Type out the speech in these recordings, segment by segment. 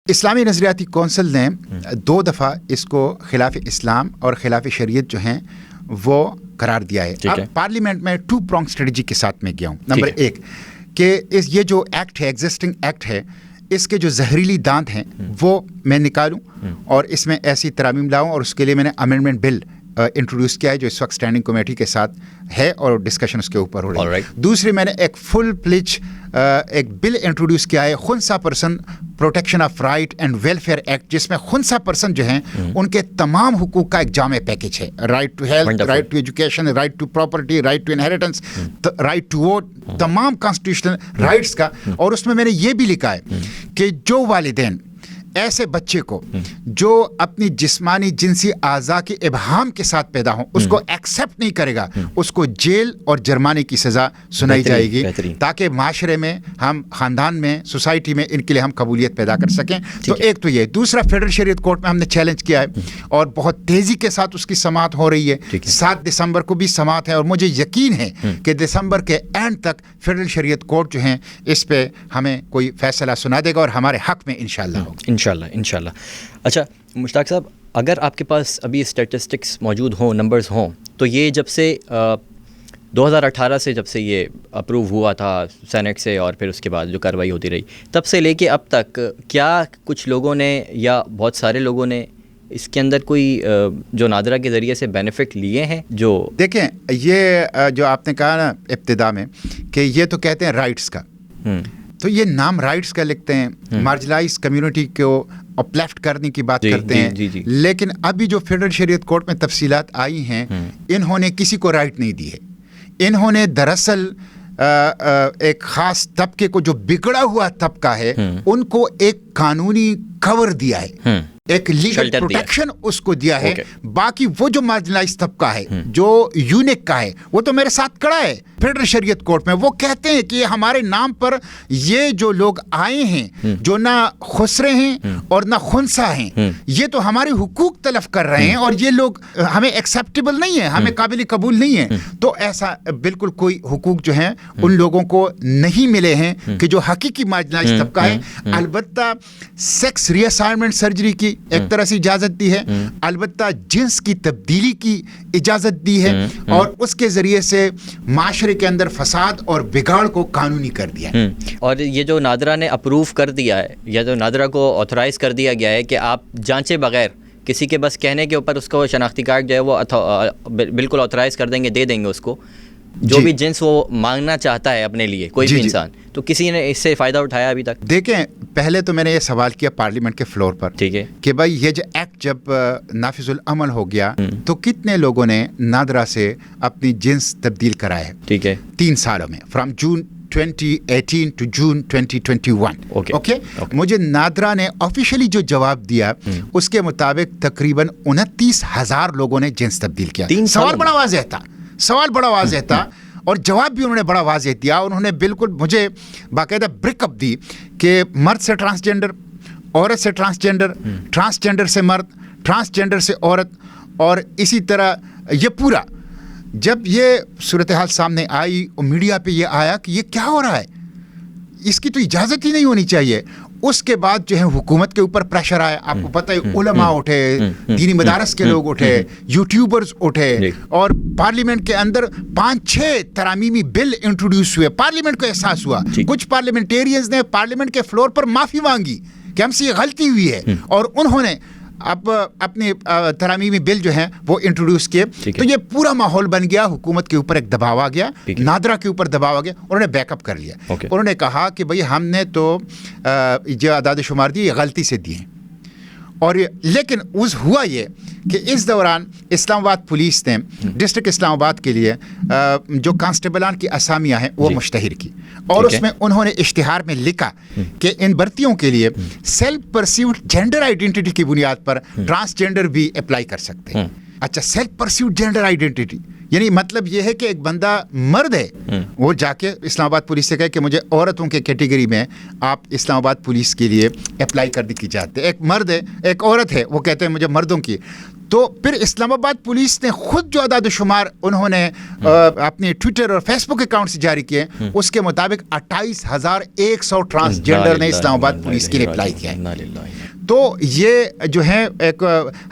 اسلامی نظریاتی کونسل نے 2 دفعہ اس کو خلاف اسلام اور خلاف شریعت جو ہیں وہ قرار دیا ہے. اب پارلیمنٹ میں 2 پرونگ اسٹریٹجی کے ساتھ میں گیا ہوں. نمبر 1 کہ یہ جو ایکٹ ہے، ایگزسٹنگ ایکٹ ہے، اس کے جو زہریلی دانت ہیں وہ میں نکالوں اور اس میں ایسی ترامیم لاؤں، اور اس کے لیے میں نے امینڈمنٹ بل انٹروڈیوس کیا ہے جو اس وقت اسٹینڈنگ کمیٹی کے ساتھ ہے اور ڈسکشن اس کے اوپر ہو رہی ہے. دوسری میں نے ایک فل پلیج ایک بل انٹروڈیوس کیا ہے خنثی person protection of right and welfare act, جس میں خنثی پرسن جو ہیں ان کے تمام حقوق کا ایک جامع پیکج ہے. Right to health, right to education, right to property, right to inheritance, right to vote, تمام کانسٹیٹیوشنل رائٹس کا. اور اس میں میں نے یہ بھی لکھا ہے کہ جو والدین ایسے بچے کو جو اپنی جسمانی جنسی اعضاء کے ابہام کے ساتھ پیدا ہوں اس کو ایکسیپٹ نہیں کرے گا، اس کو جیل اور جرمانے کی سزا سنائی جائے گی، تاکہ معاشرے میں ہم، خاندان میں، سوسائٹی میں ان کے لیے ہم قبولیت پیدا کر سکیں. تو ایک تو یہ. دوسرا، فیڈرل شریعت کورٹ میں ہم نے چیلنج کیا ہے اور بہت تیزی کے ساتھ اس کی سماعت ہو رہی ہے. 7 دسمبر کو بھی سماعت ہے اور مجھے یقین ہے کہ دسمبر کے اینڈ تک فیڈرل شریعت کورٹ جو ہیں اس پہ ہمیں کوئی فیصلہ سنا دے گا اور ہمارے حق میں انشاءاللہ ہوگا. انشاءاللہ. اچھا مشتاق صاحب، اگر آپ کے پاس ابھی اسٹیٹسٹکس موجود ہوں، نمبرز ہوں، تو یہ جب سے 2018 سے جب سے یہ اپروو ہوا تھا سینٹ سے اور پھر اس کے بعد جو کارروائی ہوتی رہی، تب سے لے کے اب تک کیا کچھ لوگوں نے یا بہت سارے لوگوں نے اس کے اندر کوئی جو نادرا کے ذریعے سے بینیفٹ لیے ہیں؟ جو دیکھیں، یہ جو آپ نے کہا نا ابتدا میں کہ یہ تو کہتے ہیں رائٹس کا، تو یہ نام رائٹس کا لکھتے ہیں، مارجنلائز کمیونٹی کو اپلیفٹ کرنے کی بات کرتے ہیں. لیکن ابھی جو فیڈرل شریعت کورٹ میں تفصیلات آئی ہیں، انہوں نے کسی کو رائٹ نہیں دی ہے. انہوں نے دراصل ایک خاص طبقے کو جو بگڑا ہوا طبقہ ہے ان کو ایک قانونی کور دیا ہے، ایک لیگل پروٹیکشن اس کو دیا ہے. باقی وہ جو مارجنلائز طبقہ ہے، جو یونک کا ہے، وہ تو میرے ساتھ کھڑا ہے فیڈرل شریعت کورٹ میں. وہ کہتے ہیں کہ ہمارے نام پر یہ جو لوگ آئے ہیں جو نہ خسرے ہیں اور نہ خنثی ہیں، یہ تو ہمارے حقوق تلف کر رہے ہیں اور یہ لوگ ہمیں ایکسیپٹیبل نہیں ہیں، ہمیں قابل قبول نہیں ہیں. تو ایسا بالکل کوئی حقوق جو ہیں ان لوگوں کو نہیں ملے ہیں کہ جو حقیقی مارجنلائز طبقہ ہے. البتہ سیکس ری اسائنمنٹ سرجری کی ایک طرح سے اجازت دی ہے، البتہ جنس کی تبدیلی کی اجازت دی ہے، اور اس کے ذریعے سے معاشرے کے اندر فساد اور بگاڑ کو قانونی کر دیا ہے. اور یہ جو نادرا نے اپروو کر دیا ہے یا جو نادرا کو آتھورائز کر دیا گیا ہے کہ آپ جانچے بغیر کسی کے بس کہنے کے اوپر اس کو شناختی کارڈ جو ہے وہ بالکل آتھورائز کر دیں گے، دے دیں گے اس کو، جو بھی جنس وہ مانگنا چاہتا ہے اپنے لیے کوئی بھی انسان. تو کسی نے اس سے فائدہ اٹھایا ابھی تک؟ دیکھیں، پہلے تو میں نے یہ سوال کیا پارلیمنٹ کے فلور پر، ٹھیک ہے، کہ بھائی یہ جو ایکٹ جب نافذ العمل ہو گیا تو کتنے لوگوں نے نادرا سے اپنی جنس تبدیل کرائے ہے؟ ٹھیک ہے، 3 سالوں میں، from June 2018 to June 2021. Okay. مجھے نادرا نے آفیشلی جو جواب دیا اس کے مطابق تقریباً 29,000 لوگوں نے جنس تبدیل کیا. سوال بڑا واضح تھا اور جواب بھی انہوں نے بڑا واضح دیا. انہوں نے بالکل مجھے باقاعدہ بریک اپ دی کہ مرد سے ٹرانسجینڈر، عورت سے ٹرانسجینڈر، ٹرانسجینڈر سے مرد، ٹرانسجینڈر سے عورت، اور اسی طرح یہ پورا. جب یہ صورتحال سامنے آئی اور میڈیا پہ یہ آیا کہ یہ کیا ہو رہا ہے، اس کی تو اجازت ہی نہیں ہونی چاہیے، اس کے بعد جو ہے حکومت کے اوپر پریشر آیا. آپ کو پتہ ہے علماء اٹھے، دینی مدارس کے لوگ اٹھے، یوٹیوبرز اٹھے، اور پارلیمنٹ کے اندر 5-6 ترامیمی بل انٹروڈیوس ہوئے. پارلیمنٹ کو احساس ہوا، کچھ پارلیمنٹیرینز نے پارلیمنٹ کے فلور پر معافی مانگی کہ ہم سے یہ غلطی ہوئی ہے، اور انہوں نے اب اپنے ترامیمی بل جو ہیں وہ انٹروڈیوس کیے. تو یہ پورا ماحول بن گیا، حکومت کے اوپر ایک دباؤ آ گیا، نادرا کے اوپر دباؤ آ گیا. انہوں نے بیک اپ کر لیا. انہوں نے کہا کہ بھئی ہم نے تو جو اعداد شمار دی یہ غلطی سے دی ہیں. اور لیکن ہوا یہ کہ اس دوران اسلام آباد پولیس نے ڈسٹرکٹ اسلام آباد کے لیے جو کانسٹیبلان کی اسامیاں ہیں وہ مشتہر کی، اور اس میں انہوں نے اشتہار میں لکھا کہ ان بھرتیوں کے لیے سیلف پرسیوڈ جینڈر آئیڈینٹی کی بنیاد پر ٹرانسجینڈر بھی اپلائی کر سکتے ہیں. اچھا سیلف پرسیوڈ جینڈر آئیڈینٹی یعنی مطلب یہ ہے کہ ایک بندہ مرد ہے وہ جا کے اسلام آباد پولیس سے کہے کہ مجھے عورتوں کے کیٹیگری میں آپ اسلام آباد پولیس کے لیے اپلائی کرنے کی چاہتے ہیں. ایک مرد ہے ایک عورت ہے وہ کہتے ہیں مجھے مردوں کی. تو پھر اسلام آباد پولیس نے خود جو اعداد و شمار انہوں نے اپنے ٹویٹر اور فیس بک اکاؤنٹ سے جاری کیے اس کے مطابق 28,100 ٹرانسجینڈر نے اسلام آباد پولیس کے لیے اپلائی کیا ہے. تو یہ جو ہے ایک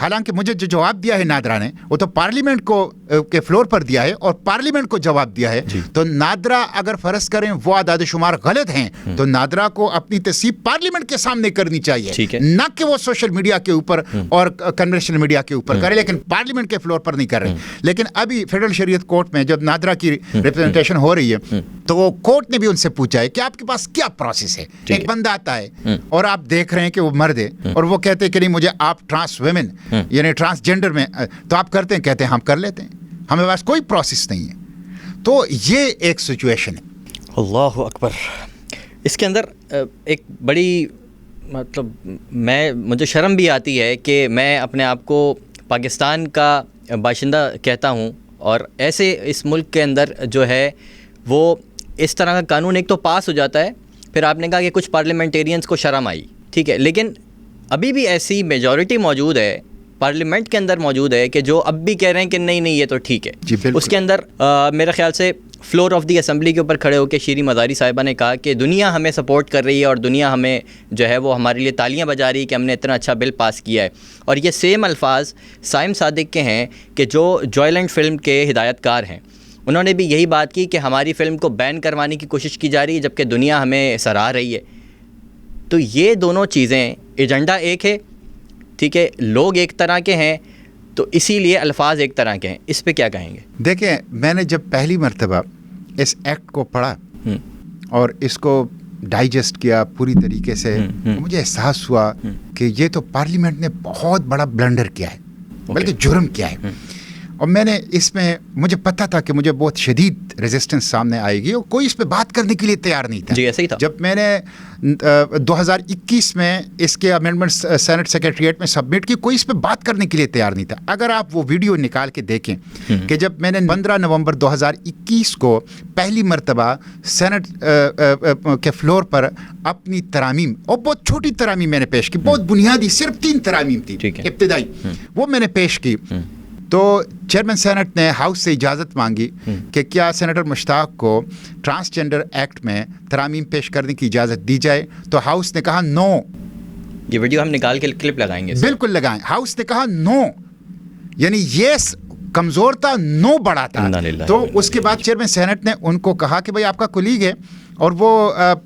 حالانکہ مجھے جو جواب دیا ہے نادرا نے وہ تو پارلیمنٹ کو کے فلور پر دیا ہے اور پارلیمنٹ کو جواب دیا ہے. تو نادرا اگر فرض کریں وہ اعداد و شمار غلط ہیں تو نادرا کو اپنی تصدیق پارلیمنٹ کے سامنے کرنی چاہیے, نہ کہ وہ سوشل میڈیا کے اوپر اور کنونشنل میڈیا کے اوپر کرے, لیکن پارلیمنٹ کے فلور پر نہیں کر رہے. لیکن ابھی فیڈرل شریعت کورٹ میں جب نادرا کی ریپرزنٹیشن ہو رہی ہے تو وہ کورٹ نے بھی ان سے پوچھا ہے کہ آپ کے پاس کیا پروسیس ہے. ایک بندہ آتا ہے اور آپ دیکھ رہے ہیں کہ وہ مرد ہے اور وہ کہتے ہیں کہ نہیں مجھے آپ ٹرانس ویمن یعنی ٹرانسجینڈر میں تو آپ کرتے ہیں, کہتے ہیں ہم کر لیتے ہیں, ہمیں پاس کوئی پروسیس نہیں ہے. تو یہ ایک سچویشن ہے. اللہ اکبر. اس کے اندر ایک بڑی مطلب مجھے شرم بھی آتی ہے کہ میں اپنے آپ کو پاکستان کا باشندہ کہتا ہوں اور ایسے اس ملک کے اندر جو ہے وہ اس طرح کا قانون ایک تو پاس ہو جاتا ہے. پھر آپ نے کہا کہ کچھ پارلیمنٹیرینز کو شرم آئی, ٹھیک ہے, لیکن ابھی بھی ایسی میجورٹی موجود ہے پارلیمنٹ کے اندر موجود ہے کہ جو اب بھی کہہ رہے ہیں کہ نہیں یہ تو ٹھیک ہے. اس کے اندر میرے خیال سے فلور آف دی اسمبلی کے اوپر کھڑے ہو کے شیریں مزاری صاحبہ نے کہا کہ دنیا ہمیں سپورٹ کر رہی ہے اور دنیا ہمیں جو ہے وہ ہمارے لیے تالیاں بجا رہی ہے کہ ہم نے اتنا اچھا بل پاس کیا ہے. اور یہ سیم الفاظ سائم صادق کے ہیں کہ جو جوائلنٹ فلم کے ہدایت کار ہیں. انہوں نے بھی یہی بات کی کہ ہماری فلم کو بین کروانے کی کوشش کی جا رہی ہے جبکہ دنیا ہمیں سراہ رہی ہے. تو یہ دونوں چیزیں, ایجنڈا ایک ہے, ٹھیک ہے, لوگ ایک طرح کے ہیں, تو اسی لیے الفاظ ایک طرح کے ہیں. اس پہ کیا کہیں گے؟ دیکھیں میں نے جب پہلی مرتبہ اس ایکٹ کو پڑھا اور اس کو ڈائجسٹ کیا پوری طریقے سے, مجھے احساس ہوا کہ یہ تو پارلیمنٹ نے بہت بڑا بلنڈر کیا ہے, بلکہ جرم کیا ہے. اور میں نے اس میں مجھے پتا تھا کہ مجھے بہت شدید ریزسٹنس سامنے آئے گی اور کوئی اس پہ بات کرنے کے لیے تیار نہیں تھا. جی ایسا ہی تھا. جب میں نے 2021 میں اس کے امینڈمنٹ سینٹ سیکریٹریٹ میں سبمٹ کی, کوئی اس پہ بات کرنے کے لیے تیار نہیں تھا. اگر آپ وہ ویڈیو نکال کے دیکھیں کہ جب میں نے 15 نومبر 2021 کو پہلی مرتبہ سینٹ کے فلور پر اپنی ترامیم, اور بہت چھوٹی ترامیم میں نے پیش کی, بہت بنیادی, صرف 3 ترامیم تھی ابتدائی, وہ میں نے پیش کی. تو چیئرمین سینٹ نے ہاؤس سے اجازت مانگی کہ کیا سینیٹر مشتاق کو ٹرانسجینڈر ایکٹ میں ترامیم پیش کرنے کی اجازت دی جائے. تو ہاؤس نے کہا نو. یہ ویڈیو ہم نکال کے کلپ لگائیں گے. بالکل لگائیں. ہاؤس نے کہا نو, یعنی یس کمزور تھا, نو بڑا تھا. تو اس کے بعد چیئرمین سینٹ نے ان کو کہا کہ بھائی آپ کا کولیگ ہے اور وہ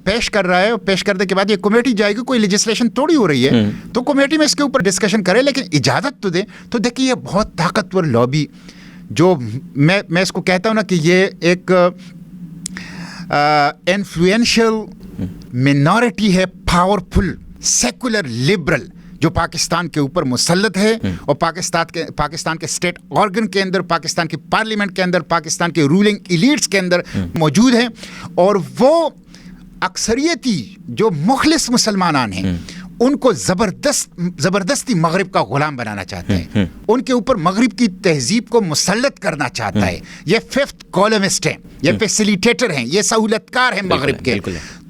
پیش کر رہا ہے, پیش کرنے کے بعد یہ کمیٹی جائے گی, کوئی لیجسلیشن تھوڑی ہو رہی ہے تو کمیٹی میں اس کے اوپر ڈسکشن کرے, لیکن اجازت تو دیں. تو دیکھیے یہ بہت طاقتور لابی, جو میں اس کو کہتا ہوں نا کہ یہ ایک انفلوئنشل مینورٹی ہے, پاورفل سیکولر لبرل, جو پاکستان کے اوپر مسلط ہے اور پاکستان کے اسٹیٹ آرگن کے اندر, پاکستان کی پارلیمنٹ کے اندر, پاکستان کے رولنگ ایلیٹس کے اندر موجود ہیں. اور وہ اکثریتی جو مخلص مسلمانان ہیں ان کو زبردستی مغرب کا غلام بنانا چاہتے ہیں, ان کے اوپر مغرب کی تہذیب کو مسلط کرنا چاہتا ہے. یہ 5th کالمسٹ ہیں, یہ فیسیلیٹیٹر ہیں, یہ سہولت کار ہیں مغرب کے.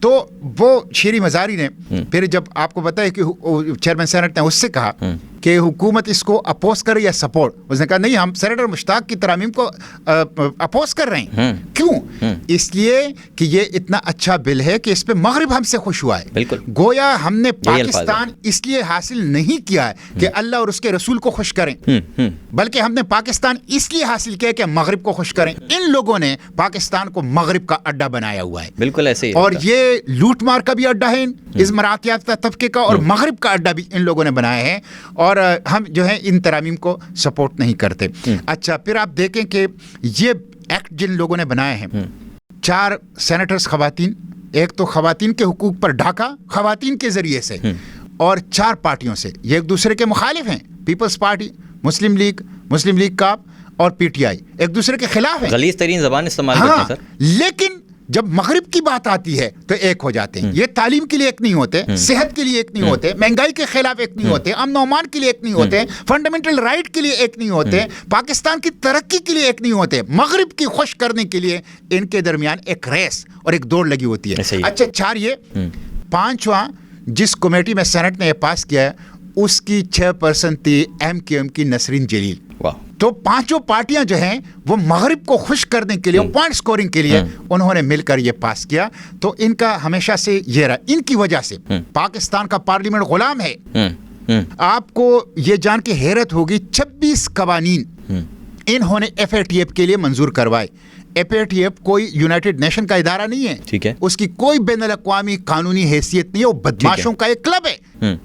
تو وہ شیریں مزاری نے پھر جب آپ کو بتایا کہ چیئرمین سینٹ نے اس سے کہا کہ حکومت اس کو اپوز کرے یا سپورٹ, اس نے کہا نہیں ہم سینیٹر مشتاق کی ترامیم کو اپوز کر رہے ہیں. کیوں؟ اس لیے کہ یہ اتنا اچھا بل ہے کہ اس پہ مغرب ہم سے خوش ہوا ہے. گویا ہم نے پاکستان اس لیے حاصل نہیں کیا ہے کہ اللہ اور اس کے رسول کو خوش کریں, بلکہ ہم نے پاکستان اس لیے حاصل کیا کہ مغرب کو خوش کریں. ان لوگوں نے پاکستان کو مغرب کا اڈا بنایا ہوا ہے. بالکل ایسے. اور یہ لوٹ مار کا بھی اڈا ہے اس مراعات یافتہ طبقے کا, اور مغرب کا اڈا بھی ان لوگوں نے بنایا ہے, اور ہم جو ہے ان ترامیم کو سپورٹ نہیں کرتے. اچھا پھر آپ دیکھیں کہ یہ ایکٹ جن لوگوں نے بنائے ہیں, 4 سینیٹرز خواتین, ایک تو خواتین کے حقوق پر ڈھاکہ خواتین کے ذریعے سے, اور 4 پارٹیوں سے, یہ ایک دوسرے کے مخالف ہیں, پیپلز پارٹی, مسلم لیگ کاپ اور پی ٹی آئی ایک دوسرے کے خلاف ہیں, غلیظ ترین زبان استعمال کرتے ہیں سر. لیکن جب مغرب کی بات آتی ہے تو ایک ہو جاتے ہیں. یہ تعلیم کے لیے ایک نہیں ہوتے, صحت کے لیے ایک نہیں ہوتے, مہنگائی کے خلاف ایک نہیں ہوتے, امن و امان کے لیے ایک نہیں ہوتے, فنڈامنٹل رائٹ کے لیے ایک نہیں ہوتے, پاکستان کی ترقی کے لیے ایک نہیں ہوتے. مغرب کی خوش کرنے کے لیے ان کے درمیان ایک ریس اور ایک دوڑ لگی ہوتی ہے. اچھا 4 یہ 5واں جس کمیٹی میں سینٹ نے یہ پاس کیا ہے اس کی 6% تھی MQM کی نسرین جلیل. تو 5 پارٹیاں جو ہیں وہ مغرب کو خوش کرنے کے لیے, پوائنٹ سکورنگ کے لیے انہوں نے مل کر یہ پاس کیا. تو ان کا ہمیشہ سے یہ رہا, ان کی وجہ سے پاکستان کا پارلیمنٹ غلام ہے. آپ کو یہ جان کے حیرت ہوگی 26 قوانین انہوں نے FATF کے لیے منظور کروائے. FATF کوئی یونائٹڈ نیشن کا ادارہ نہیں ہے, ٹھیک ہے, اس کی کوئی بین الاقوامی قانونی حیثیت نہیں ہے, وہ بدماشوں کا ایک کلب ہے.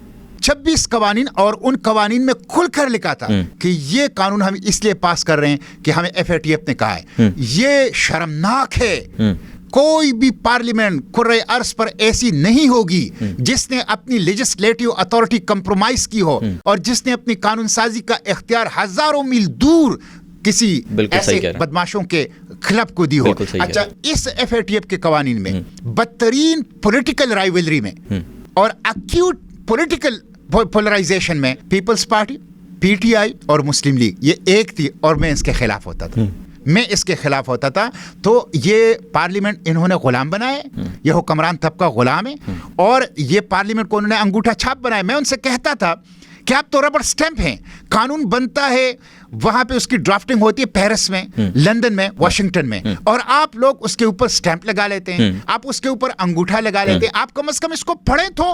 26 قوانین, اور ان قوانین میں کھل کر لکھا تھا کہ یہ قانون ہم اس لیے پاس کر رہے ہیں کہ ہمیں FATF نے کہا ہے. یہ شرمناک ہے. کوئی بھی پارلیمنٹ کرۂ ارض پر ایسی نہیں ہوگی جس نے اپنی لیجسلیٹو اتھارٹی کمپرومائز کی ہو اور جس نے اپنی قانون سازی کا اختیار ہزاروں میل دور کسی ایسے بدماشوں کے کلب کو دی ہو. اچھا اس FATF کے قوانین میں بدترین پولیٹیکل رائیولری میں اور ایکیوٹ پولیٹیکل پولرائزیشن میں پیپلز پارٹی, PTI اور مسلم لیگ یہ ایک تھی, اور میں اس کے خلاف ہوتا تھا. تو یہ پارلیمنٹ انہوں نے غلام بنائے, یہ حکمران طبقہ غلام ہے, اور یہ پارلیمنٹ کو انہوں نے انگوٹھا چھاپ بنایا. میں ان سے کہتا تھا کہ آپ تو ربڑ سٹیمپ ہیں, قانون بنتا ہے وہاں پہ اس کی ڈرافٹنگ ہوتی ہے پیرس میں, لندن میں, واشنگٹن میں, اور آپ لوگ اس کے اوپر سٹیمپ لگا لیتے ہیں, آپ اس کے اوپر انگوٹھا لگا لیتے ہیں. آپ کم از کم اس کو پڑھیں تو,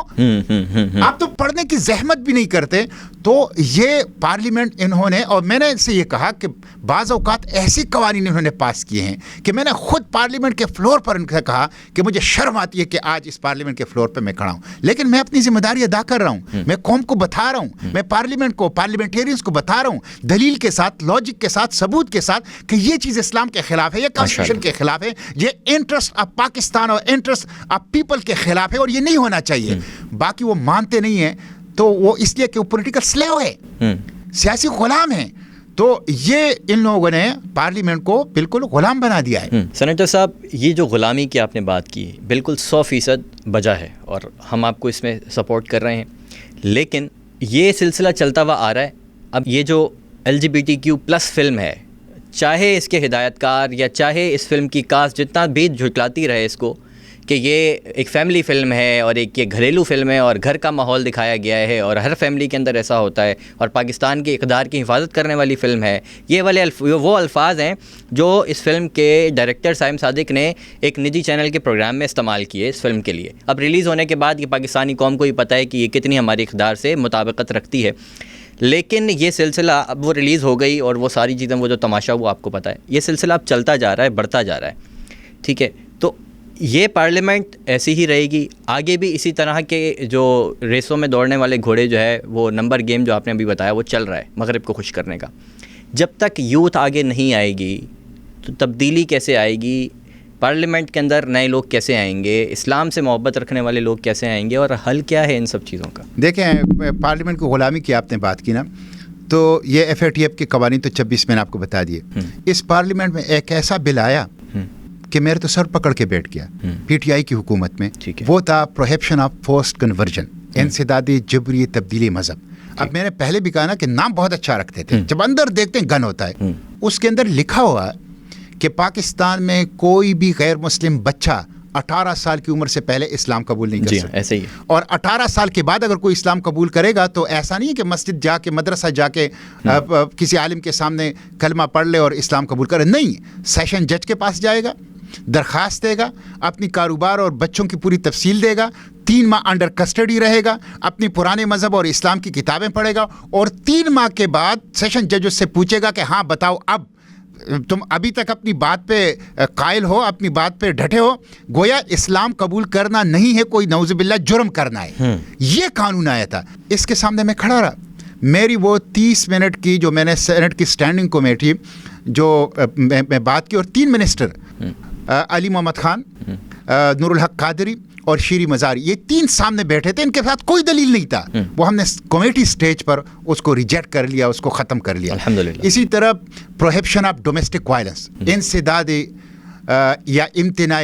آپ تو پڑھنے کی زحمت بھی نہیں کرتے. تو یہ پارلیمنٹ انہوں نے, اور میں نے ان سے یہ کہا کہ بعض اوقات ایسی قوانین انہوں نے پاس کیے ہیں کہ میں نے خود پارلیمنٹ کے فلور پر ان سے کہا کہ مجھے شرم آتی ہے کہ آج اس پارلیمنٹ کے فلور پہ میں کھڑا ہوں, لیکن میں اپنی ذمہ داری ادا کر رہا ہوں. میں قوم کو بتا رہا ہوں, میں پارلیمنٹ کو, پارلیمنٹیرینز کو بتا رہا ہوں دلیل کے ساتھ, لاجک کے ساتھ, ثبوت کے ساتھ کہ یہ چیز اسلام کے خلاف ہے, یہ کانسٹیٹیوشن کے خلاف ہے, یہ انٹرسٹ آف پاکستان اور انٹرسٹ آف پیپل کے خلاف ہے, اور یہ نہیں ہونا چاہیے. باقی وہ مانتے نہیں ہیں تو وہ اس لیے کہ وہ پولیٹیکل سلیو ہے, سیاسی غلام ہیں. تو یہ ان لوگوں نے پارلیمنٹ کو بالکل غلام بنا دیا ہے. سینیٹر صاحب, یہ جو غلامی کی آپ نے بات کی بالکل 100% بجا ہے, اور ہم آپ کو اس میں سپورٹ کر رہے ہیں, لیکن یہ سلسلہ چلتا ہوا آ رہا ہے. اب یہ جو LGBTQ+ فلم ہے, چاہے اس کے ہدایت کار یا چاہے اس فلم کی کاسٹ جتنا بھی جھٹلاتی رہے اس کو کہ یہ ایک فیملی فلم ہے اور ایک یہ گھریلو فلم ہے اور گھر کا ماحول دکھایا گیا ہے اور ہر فیملی کے اندر ایسا ہوتا ہے اور پاکستان کی اقدار کی حفاظت کرنے والی فلم ہے, یہ والے وہ الفاظ ہیں جو اس فلم کے ڈائریکٹر سائم صادق نے ایک نجی چینل کے پروگرام میں استعمال کیے اس فلم کے لیے. اب ریلیز ہونے کے بعد یہ پاکستانی قوم کو ہی پتہ ہے کہ یہ کتنی ہماری اقدار سے مطابقت رکھتی ہے, لیکن یہ سلسلہ اب وہ ریلیز ہو گئی اور وہ ساری چیزیں, وہ جو تماشا وہ آپ کو پتہ ہے, یہ سلسلہ اب چلتا جا رہا ہے, بڑھتا جا رہا ہے. ٹھیک ہے, تو یہ پارلیمنٹ ایسی ہی رہے گی آگے بھی, اسی طرح کے جو ریسوں میں دوڑنے والے گھوڑے جو ہے وہ نمبر گیم جو آپ نے ابھی بتایا وہ چل رہا ہے مغرب کو خوش کرنے کا. جب تک یوتھ آگے نہیں آئے گی تو تبدیلی کیسے آئے گی, پارلیمنٹ کے اندر نئے لوگ کیسے آئیں گے, اسلام سے محبت رکھنے والے لوگ کیسے آئیں گے, اور حل کیا ہے ان سب چیزوں کا؟ دیکھیں, پارلیمنٹ کو غلامی کی آپ نے بات کی نا, تو یہ FATF کے قوانین تو 26 میں نے آپ کو بتا دیے. اس پارلیمنٹ میں ایک ایسا بل آیا کہ میرے تو سر پکڑ کے بیٹھ گیا PTI کی حکومت میں, وہ تھا پروہیبشن آف فورسڈ کنورژن, انسدادی جبری تبدیلی مذہب. اب میں نے پہلے بھی کہا نا کہ نام بہت اچھا رکھتے تھے, جب اندر دیکھتے ہیں گن ہوتا ہے. اس کے اندر لکھا ہوا کہ پاکستان میں کوئی بھی غیر مسلم بچہ 18 سال کی عمر سے پہلے اسلام قبول نہیں کر سکتا. ایسے ہی, اور 18 سال کے بعد اگر کوئی اسلام قبول کرے گا تو ایسا نہیں ہے کہ مسجد جا کے, مدرسہ جا کے کسی عالم کے سامنے کلمہ پڑھ لے اور اسلام قبول کرے. نہیں, سیشن جج کے پاس جائے گا, درخواست دے گا, اپنی کاروبار اور بچوں کی پوری تفصیل دے گا, 3 ماہ انڈر کسٹڈی رہے گا, اپنی پرانے مذہب اور اسلام کی کتابیں پڑھے گا, اور 3 ماہ کے بعد سیشن جج اس سے پوچھے گا کہ ہاں بتاؤ اب تم ابھی تک اپنی بات پہ قائل ہو, اپنی بات پہ ڈٹے ہو, گویا اسلام قبول کرنا نہیں ہے کوئی نعوذ باللہ جرم کرنا ہے. یہ قانون آیا تھا, اس کے سامنے میں کھڑا رہا. میری وہ 30 منٹ کی جو میں نے سینٹ کی اسٹینڈنگ کمیٹی جو میں بات کی, اور 3 منسٹر علی محمد خان, نور الحق قادری اور شیری مزاری, یہ 3 سامنے بیٹھے تھے, ان کے ساتھ کوئی دلیل نہیں تھا. وہ ہم نے کمیٹی سٹیج پر اس کو ریجیکٹ کر لیا, اس کو ختم کر لیا. اسی طرح پروہیبشن آف ڈومیسٹک وائلنس, انسداد یا امتناع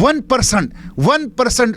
1%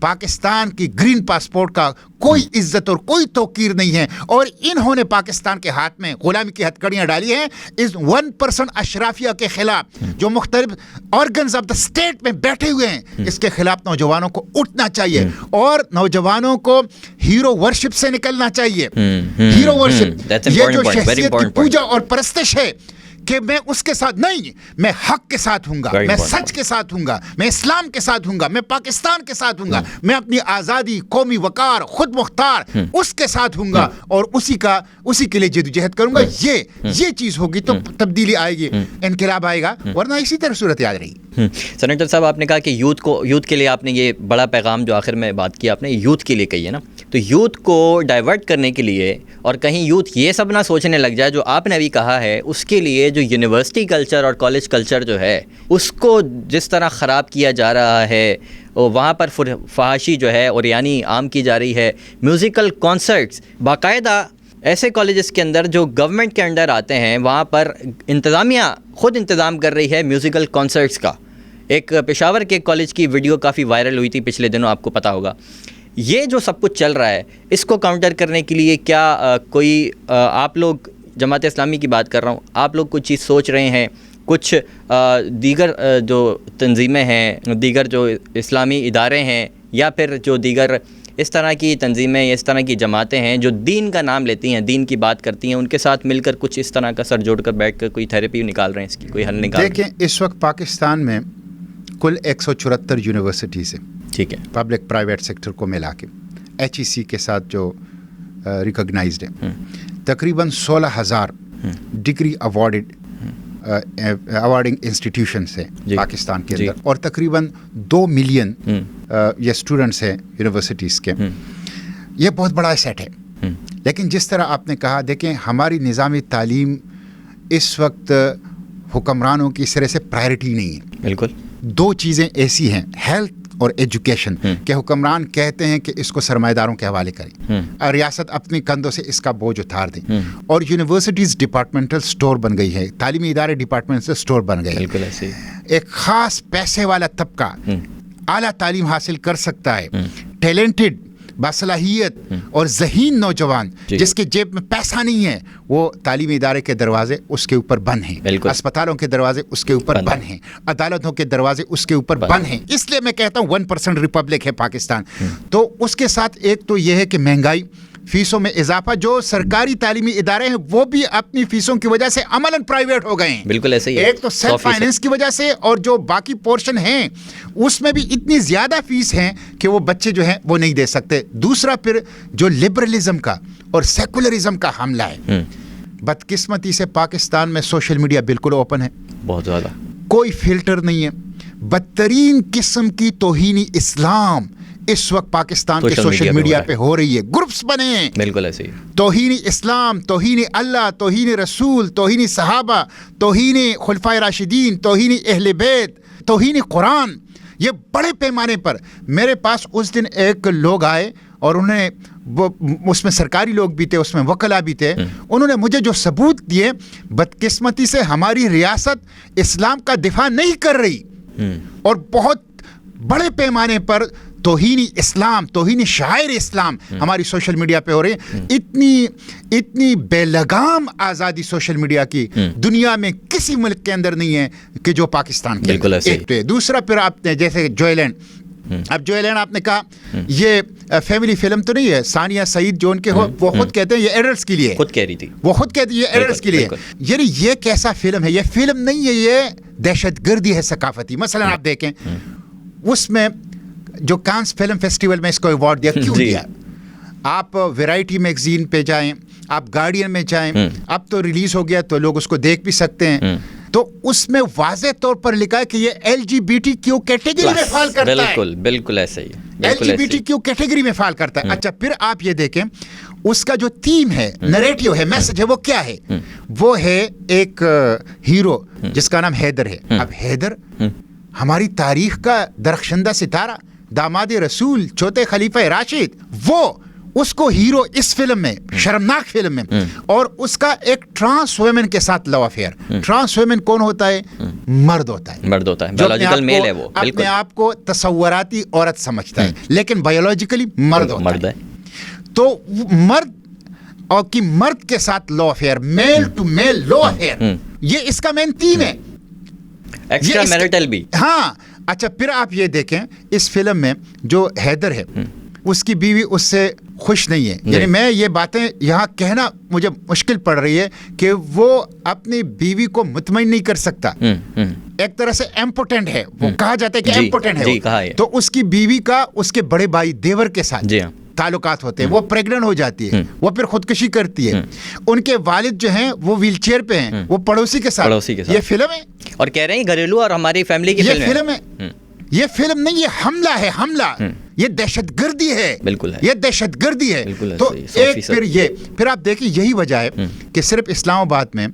پاکستان کی گرین پاسپورٹ کا کوئی عزت اور کوئی توقیر نہیں ہے, اور انہوں نے پاکستان کے ہاتھ میں غلامی کی ہتھکڑیاں ڈالی ہیں اس 1% اشرافیہ کے خلاف جو مختلف آرگنز آف دا اسٹیٹ میں بیٹھے ہوئے ہیں. اس کے خلاف نوجوانوں کو اٹھنا چاہیے اور نوجوانوں کو ہیرو ورشپ سے نکلنا چاہیے. ہیرو ورشپ, یہ جو شخصیت کی پوجا اور پرستش ہے کہ میں اس کے ساتھ نہیں, میں حق کے ساتھ ہوں گا, میں سچ کے ساتھ ہوں گا, میں اسلام کے ساتھ ہوں گا, میں پاکستان کے ساتھ ہوں گا, میں اپنی آزادی, قومی وقار, خود مختار اس کے ساتھ ہوں گا اور اسی کے لیے جدوجہد کروں گا. یہ چیز ہوگی تو تبدیلی آئے گی, انقلاب آئے گا, ورنہ اسی طرح صورت یاد رہی. سینیٹر صاحب, آپ نے کہا کہ یوتھ کے لیے آپ نے یہ بڑا پیغام جو آخر میں بات کی آپ نے یوتھ کے لیے کہی ہے نا, تو یوتھ کو ڈائیورٹ کرنے کے لیے اور کہیں یوتھ یہ سب نہ سوچنے لگ جائے جو آپ نے ابھی کہا ہے, اس کے لیے جو یونیورسٹی کلچر اور کالج کلچر جو ہے اس کو جس طرح خراب کیا جا رہا ہے, وہاں پر فحاشی جو ہے اوریانی عام کی جا رہی ہے, میوزیکل کانسرٹس باقاعدہ ایسے کالجز کے اندر جو گورنمنٹ کے انڈر آتے ہیں وہاں پر انتظامیہ خود انتظام کر رہی ہے میوزیکل کانسرٹس کا. ایک پشاور کے کالج کی ویڈیو کافی وائرل ہوئی تھی پچھلے دنوں, آپ کو پتہ ہوگا. یہ جو سب کچھ چل رہا ہے اس کو کاؤنٹر کرنے کے لیے کیا کوئی آپ لوگ, جماعت اسلامی کی بات کر رہا ہوں, آپ لوگ کچھ چیز سوچ رہے ہیں, کچھ دیگر جو تنظیمیں ہیں, دیگر جو اسلامی ادارے ہیں, یا پھر جو دیگر اس طرح کی تنظیمیں, اس طرح کی جماعتیں ہیں جو دین کا نام لیتی ہیں, دین کی بات کرتی ہیں, ان کے ساتھ مل کر کچھ اس طرح کا سر جوڑ کر بیٹھ کر کوئی تھیراپی نکال رہے ہیں, اس کی کوئی حل نکال رہے ہیں؟ دیکھیں, اس وقت پاکستان میں کل 174 یونیورسٹیز ہیں, ٹھیک ہے, پبلک پرائیویٹ سیکٹر کو ملا کے, HEC کے ساتھ جو ریکگنائزڈ ہے. تقریباً 16,000 ڈگری اوارڈنگ انسٹیٹیوشنس ہیں پاکستان کے اندر, اور تقریباً 2 ملین یہ اسٹوڈنٹس ہیں یونیورسٹیز کے. یہ بہت بڑا سیٹ ہے. لیکن جس طرح آپ نے کہا, دیکھیں ہماری نظامی تعلیم اس وقت حکمرانوں کی اس طرح سے پرائرٹی نہیں ہے. بالکل, 2 چیزیں ایسی ہیں, ہیلتھ اور ایجوکیشن, کہ حکمران کہتے ہیں کہ اس کو سرمایہ داروں کے حوالے کریں, اور ریاست اپنی کندھوں سے اس کا بوجھ اتار دیں, اور یونیورسٹیز ڈپارٹمنٹل سٹور بن گئی ہے, تعلیمی ادارے ڈپارٹمنٹل سٹور بن گئے. بالکل ایسے ایک خاص پیسے والا طبقہ اعلیٰ تعلیم حاصل کر سکتا ہے, ٹیلنٹڈ, باصلاحیت اور ذہین نوجوان جس کے جیب میں پیسہ نہیں ہے, وہ تعلیمی ادارے کے دروازے اس کے اوپر بند ہیں, اسپتالوں کے دروازے اس کے اوپر بند ہیں, عدالتوں کے دروازے اس کے اوپر بند ہیں. اس لیے میں کہتا ہوں 1% ریپبلک ہے پاکستان. تو اس کے ساتھ ایک تو یہ ہے کہ مہنگائی, فیسوں میں اضافہ, جو سرکاری تعلیمی ادارے ہیں وہ بھی اپنی فیسوں کی وجہ سے عملاً پرائیویٹ ہو گئے ہیں. بالکل ایسے ہی ہے, ایک تو سیلف فائنینس کی وجہ سے, اور جو باقی پورشن ہیں اس میں بھی اتنی زیادہ فیس ہیں کہ وہ بچے جو ہیں وہ نہیں دے سکتے. دوسرا پھر جو لبرلزم کا اور سیکولرزم کا حملہ ہے, بدقسمتی سے پاکستان میں سوشل میڈیا بالکل اوپن ہے, بہت زیادہ, کوئی فلٹر نہیں ہے. بدترین قسم کی توہین اسلام اس وقت پاکستان کے سوشل میڈیا پہ ہو رہی ہے. گروپس بنے ہیں, بالکل ایسے ہی, توہین اسلام, توہین اللہ, توہین رسول, توہین صحابہ, توہین خلفائے راشدین, توہین اہل بیت, توہین قرآن. یہ بڑے پیمانے پر. میرے پاس اس دن ایک لوگ آئے اور انہیں اس میں سرکاری لوگ بھی تھے, اس میں وکلا بھی تھے, انہوں نے مجھے جو ثبوت دیے, بدقسمتی سے ہماری ریاست اسلام کا دفاع نہیں کر رہی, اور بہت بڑے پیمانے پر توہین اسلام, توہین شاعر اسلام ہماری سوشل میڈیا پہ ہو رہے ہیں. اتنی بے لگام آزادی سوشل میڈیا کی دنیا میں کسی ملک کے اندر نہیں ہے کہ جو پاکستان کے. بالکل ایسے. دوسرا پھر آپ نے جیسے جوائلینڈ, اب جوائلینڈ آپ نے کہا یہ فیملی فلم تو نہیں ہے, ثانیہ سعید جو ان کے وہ خود کہتے ہیں یہ ایڈلٹس کے لیے, خود کہہ رہی تھی, وہ خود کہتی ہے یہ ایڈلٹس کے لیے. یعنی یہ کیسا فلم ہے؟ یہ فلم نہیں ہے, یہ دہشت گردی ہے ثقافتی. مثلا آپ دیکھیں اس میں جو کانس فلم فیسٹیول میں اس کو ایوارڈ دیا, کیوں دیا؟ آپ ویرائٹی میگزین پہ جائیں, آپ گارڈین میں جائیں, اب تو ریلیز ہو گیا تو لوگ اس کو دیکھ بھی سکتے ہیں, تو اس میں واضح طور پر لکھا ہے کہ یہ LGBTQ کیٹیگری میں فال کرتا ہے. بالکل بالکل ایسا ہی, LGBTQ کیٹیگری میں فال کرتا ہے. اچھا, پھر آپ یہ دیکھیں اس کا جو تھیم ہے, نیریٹیو ہے, میسج ہے, وہ کیا ہے؟ وہ ہے ایک ہیرو جس کا نام حیدر ہے. اب حیدر ہماری تاریخ کا درخشندہ ستارہ, داماد رسول, چوتھے خلیفہ راشد, وہ اس کو ہیرو اس فلم میں, شرمناک فلم میں, اور اس کا ایک ٹرانس ویمن کے ساتھ لو افیئر. ٹرانس ویمن کون ہوتا ہے؟ مرد ہوتا ہے, بایولوجیکل میل ہے, وہ اپنے آپ کو تصوراتی عورت سمجھتا ہے لیکن بایولوجیکلی مرد ہوتا ہے. تو مرد اور کی مرد کے ساتھ love affair, male to male love affair, یہ اس کا مین تھیم ہے. ایکسٹرا میرٹل بھی. ہاں اچھا, پھر آپ یہ دیکھیں اس فلم میں جو حیدر ہے اس کی بیوی اس سے خوش نہیں ہے. یعنی میں یہ باتیں یہاں کہنا مجھے مشکل پڑ رہی ہے کہ وہ اپنی بیوی کو مطمئن نہیں کر سکتا. ایک طرح سے امپوٹنٹ ہے, وہ کہا جاتا ہے کہ امپوٹنٹ ہے. تو اس کی بیوی کا اس کے بڑے بھائی دیور کے ساتھ تعلقات ہوتے ہیں, وہ پریگننٹ ہو جاتی ہے, وہ پھر خودکشی کرتی ہے. ان کے والد جو ہیں وہ ویل چیئر پہ ہیں, وہ پڑوسی کے ساتھ. یہ فلم ہے اور کہہ رہے ہیں گھریلو اور ہماری فیملی کی فلم ہے. یہ فلم نہیں, یہ حملہ ہے, حملہ, یہ دہشت گردی ہے. بالکل ہے, یہ دہشت گردی ہے. تو ایک پھر آپ دیکھیں یہی وجہ ہے کہ صرف اسلام آباد میں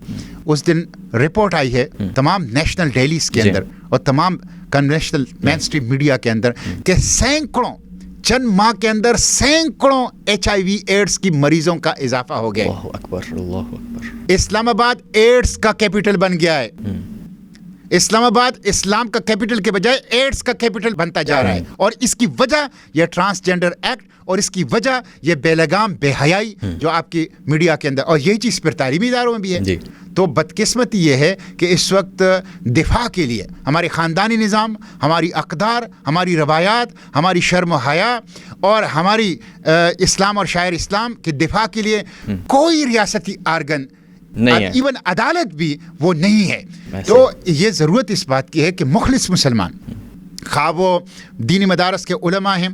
اس دن رپورٹ آئی ہے تمام نیشنل ڈیلیز کے اندر اور تمام کنونشنل مین اسٹریم میڈیا کے اندر کہ سینکڑوں, چند ماہ کے اندر سینکڑوں HIV ایڈز کی مریضوں کا اضافہ ہو گیا. اللہ اکبر, اللہ اکبر. اسلام آباد ایڈز کا کیپٹل بن گیا ہے. اسلام آباد اسلام کا کیپٹل کے بجائے ایڈز کا کیپٹل بنتا جا رہا ہے. اور اس کی وجہ یہ ٹرانسجینڈر ایکٹ, اور اس کی وجہ یہ بے لگام بے حیائی جو آپ کی میڈیا کے اندر, اور یہی چیز پھر تعلیمی اداروں میں بھی ہے. تو بدقسمتی یہ ہے کہ اس وقت دفاع کے لیے ہمارے خاندانی نظام, ہماری اقدار, ہماری روایات, ہماری شرم و حیا اور ہماری اسلام اور شاعر اسلام کے دفاع کے لیے کوئی ریاستی آرگن, ایون عدالت بھی وہ نہیں ہے. تو یہ ضرورت اس بات کی ہے کہ مخلص مسلمان, خواہ وہ دینی مدارس کے علماء ہیں,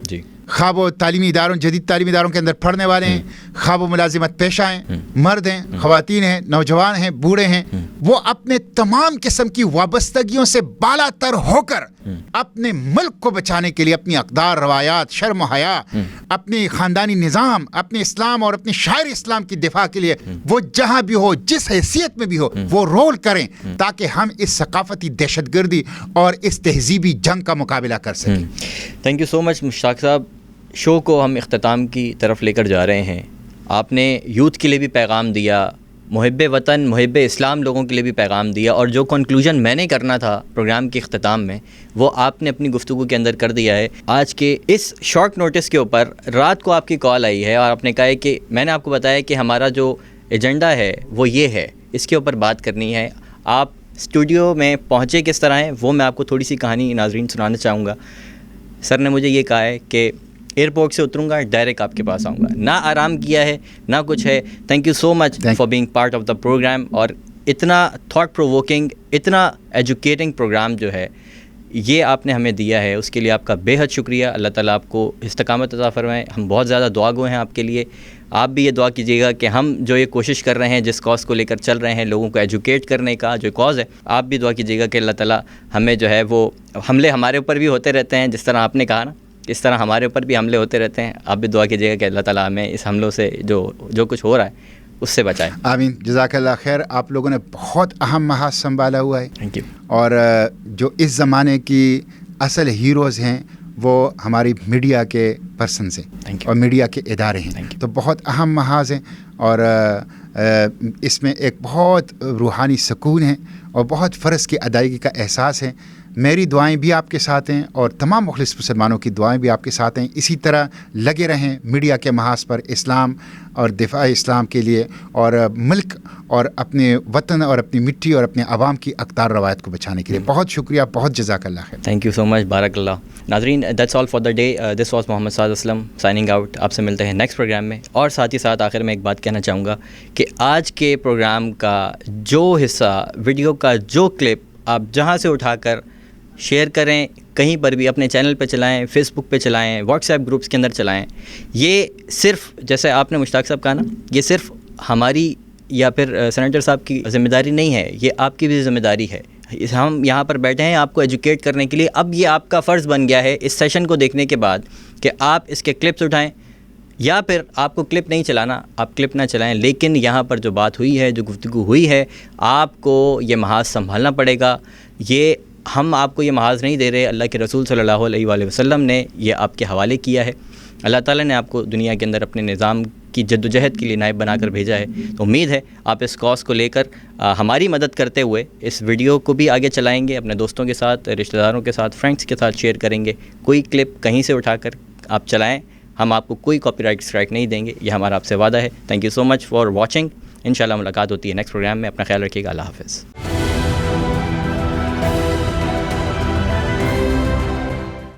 خواہ وہ تعلیمی اداروں, جدید تعلیمی اداروں کے اندر پڑھنے والے ہیں, خواہ وہ ملازمت پیشہ ہیں, مرد ہیں, خواتین ہیں, نوجوان ہیں, بوڑھے ہیں, وہ اپنے تمام قسم کی وابستگیوں سے بالا تر ہو کر اپنے ملک کو بچانے کے لیے اپنی اقدار, روایات, شرم و حیا, اپنی خاندانی نظام, اپنے اسلام اور اپنی شاعر اسلام کی دفاع کے لیے وہ جہاں بھی ہو, جس حیثیت میں بھی ہو, وہ رول کریں تاکہ ہم اس ثقافتی دہشت گردی اور اس تہذیبی جنگ کا مقابلہ کر سکیں. تھینک یو سو مچ مشتاق صاحب. شو کو ہم اختتام کی طرف لے کر جا رہے ہیں. آپ نے یوتھ کے لیے بھی پیغام دیا, محب وطن, محب اسلام لوگوں کے لیے بھی پیغام دیا, اور جو کنکلوژن میں نے کرنا تھا پروگرام کے اختتام میں وہ آپ نے اپنی گفتگو کے اندر کر دیا ہے. آج کے اس شارٹ نوٹس کے اوپر رات کو آپ کی کال آئی ہے اور آپ نے کہا ہے کہ میں نے آپ کو بتایا کہ ہمارا جو ایجنڈا ہے وہ یہ ہے, اس کے اوپر بات کرنی ہے. آپ اسٹوڈیو میں پہنچے کس طرح ہیں وہ میں آپ کو تھوڑی سی کہانی ناظرین سنانا چاہوں گا. سر نے مجھے یہ کہا ہے کہ ایئرپورٹ سے اتروں گا, ڈائریکٹ آپ کے پاس آؤں گا. نہ آرام کیا ہے نہ کچھ ہے. Thank you so much for being part of the programme. اور اتنا تھاٹ پرووکنگ, اتنا ایجوکیٹنگ پروگرام جو ہے یہ آپ نے ہمیں دیا ہے, اس کے لیے آپ کا بے حد شکریہ. اللہ تعالیٰ آپ کو استقامت عطا فرمائے. ہم بہت زیادہ دعا گو ہیں آپ کے لیے. آپ بھی یہ دعا کیجیے گا کہ ہم جو یہ کوشش کر رہے ہیں, جس کاز کو لے کر چل رہے ہیں, لوگوں کو ایجوکیٹ کرنے کا جو کاز ہے, آپ بھی دعا کیجیے گا کہ اللہ تعالیٰ ہمیں جو ہے وہ حملے ہمارے اوپر بھی ہوتے رہتے ہیں, جس طرح آپ نے کہا نا, اس طرح ہمارے اوپر بھی حملے ہوتے رہتے ہیں. آپ بھی دعا کیجیے گا کہ اللہ تعالیٰ ہمیں اس حملوں سے جو کچھ ہو رہا ہے اس سے بچائے. آمین. جزاک اللہ خیر. آپ لوگوں نے بہت اہم محاذ سنبھالا ہوا ہے. Thank you. اور جو اس زمانے کی اصل ہیروز ہیں وہ ہماری میڈیا کے پرسنز ہیں اور میڈیا کے ادارے ہیں. تو بہت اہم محاذ ہیں اور اس میں ایک بہت روحانی سکون ہے اور بہت فرض کی ادائیگی کا احساس ہے. میری دعائیں بھی آپ کے ساتھ ہیں اور تمام مخلص مسلمانوں کی دعائیں بھی آپ کے ساتھ ہیں. اسی طرح لگے رہیں میڈیا کے محاذ پر اسلام اور دفاع اسلام کے لیے, اور ملک اور اپنے وطن اور اپنی مٹی اور اپنے عوام کی اقدار روایت کو بچانے کے لیے. بہت شکریہ, بہت جزاک اللہ خیر. تھینک یو سو مچ, بارک اللہ. ناظرین, that's all for the day. This was Muhammad Saad Aslam signing out. آپ سے ملتے ہیں نیکسٹ پروگرام میں. اور ساتھ ہی ساتھ آخر میں ایک بات کہنا چاہوں گا کہ آج کے پروگرام کا جو حصہ, ویڈیو کا جو کلپ آپ جہاں سے اٹھا کر شیئر کریں, کہیں پر بھی اپنے چینل پہ چلائیں, فیس بک پہ چلائیں, واٹس ایپ گروپس کے اندر چلائیں. یہ صرف جیسے آپ نے مشتاق صاحب کہا نا, یہ صرف ہماری یا پھر سینیٹر صاحب کی ذمہ داری نہیں ہے, یہ آپ کی بھی ذمہ داری ہے. ہم یہاں پر بیٹھے ہیں آپ کو ایجوکیٹ کرنے کے لیے. اب یہ آپ کا فرض بن گیا ہے اس سیشن کو دیکھنے کے بعد کہ آپ اس کے کلپس اٹھائیں, یا پھر آپ کو کلپ نہیں چلانا آپ کلپ نہ چلائیں, لیکن یہاں پر جو بات ہوئی ہے, جو گفتگو ہوئی ہے, آپ کو یہ محاذ سنبھالنا پڑے گا. یہ ہم آپ کو یہ محاذ نہیں دے رہے, اللہ کے رسول صلی اللہ علیہ وآلہ وسلم نے یہ آپ کے حوالے کیا ہے. اللہ تعالیٰ نے آپ کو دنیا کے اندر اپنے نظام کی جد و جہد کے لیے نائب بنا کر بھیجا ہے. تو امید ہے آپ اس کاز کو لے کر ہماری مدد کرتے ہوئے اس ویڈیو کو بھی آگے چلائیں گے, اپنے دوستوں کے ساتھ, رشتہ داروں کے ساتھ, فرینڈس کے ساتھ شیئر کریں گے. کوئی کلپ کہیں سے اٹھا کر آپ چلائیں, ہم آپ کو کوئی کاپی رائٹ اسٹرائک نہیں دیں گے, یہ ہمارا آپ سے وعدہ ہے. Thank you so much for watching. انشاءاللہ ملاقات ہوتی ہے نیکسٹ پروگرام میں. اپنا خیال رکھیے گا. اللہ حافظ.